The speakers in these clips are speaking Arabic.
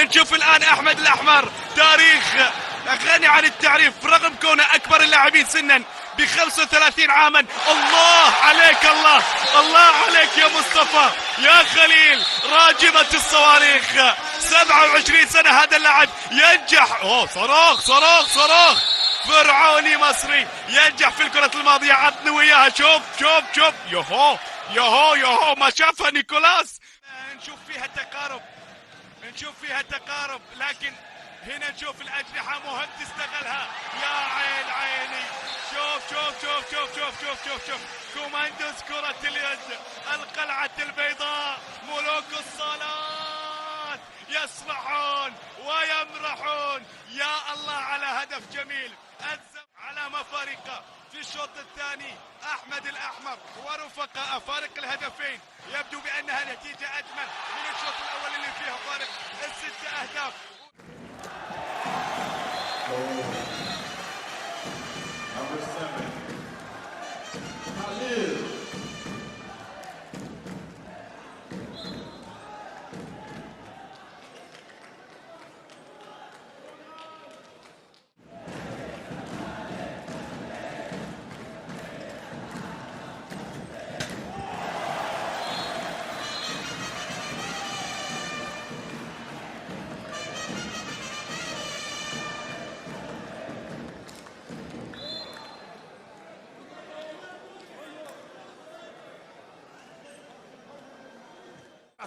نشوف الآن أحمد الأحمر، تاريخ غني عن التعريف رغم كونه أكبر اللاعبين سنا ب 35 عاما. الله عليك، الله عليك يا مصطفى يا خليل، راجمة الصواريخ. 27 سنة هذا اللاعب ينجح. صاروخ فرعوني مصري ينجح في الكرة الماضية. عطني وياها، شوف يوهو ما شافها نيكولاس. نشوف فيها تقارب، لكن هنا نشوف الأجنحة مهم تستغلها. يا عيني، شوف كوماندوز كرة اليد، القلعة البيضاء، ملوك الصالات يسرحون ويمرحون. يا الله على هدف جميل. علامة فارقة في الشوط الثاني. أحمد الأحمر ورفقاء فارق الهدفين، يبدو بأنها نتيجة أجمل من الشوط الأول اللي فيها فارق ال6 أهداف.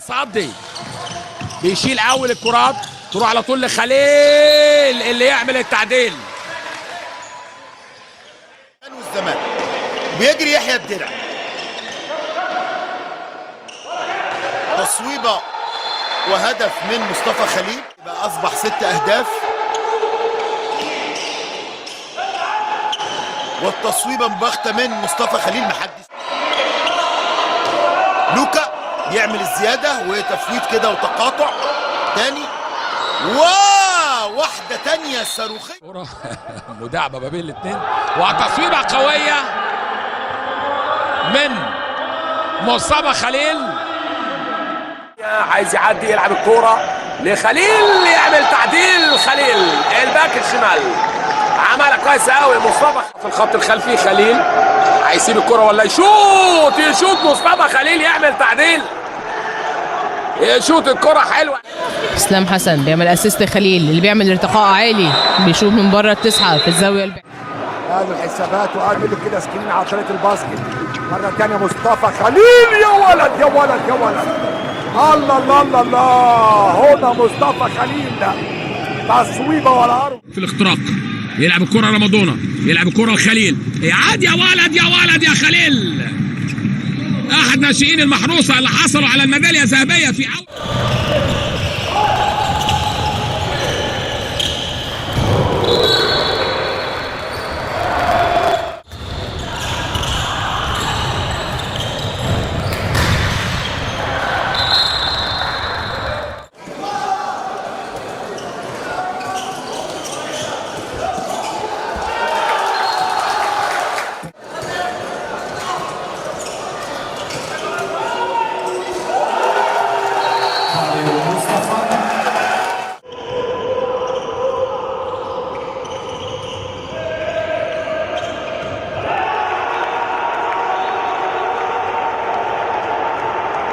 صدي بيشيل اول الكرات، تروح على طول لخليل اللي يعمل التعديل. والزمان بيجري يحيى الدرع، تصويبه وهدف من مصطفى خليل، يبقى اصبح 6 اهداف. والتصويبه مباغته من مصطفى خليل. محدش لوكا يعمل الزيادة وتفويت كده وتقاطع تاني، واحدة تانية صاروخية مداعبة ما بين الاثنين، وتصويبة قوية من مصطفى خليل. عايز يعدي يلعب الكورة لخليل، يعمل تعديل. خليل الباك الشمال عملها كويس قوي. مصطفى في الخط الخلفي، خليل هيسيب الكرة ولا يشوط مصطفى خليل، يعمل تعديل، يشوط الكرة حلوة. اسلام حسن بيعمل اسيست خليل اللي بيعمل ارتقاء عالي، بيشوط من بره التسعة في الزاوية قالوا الحسابات وقالوا له كده سكرين على طريقة الباسكت. مرة تانية مصطفى خليل، يا ولد الله هنا مصطفى خليل، ده تصويبة ولا عرض في الاختراق. يلعب الكرة رمضانة، يلعب الكرة لخليل، يعاد يا ولد يا خليل. احد ناشئين المحروسة اللي حصلوا على الميدالية الذهبية في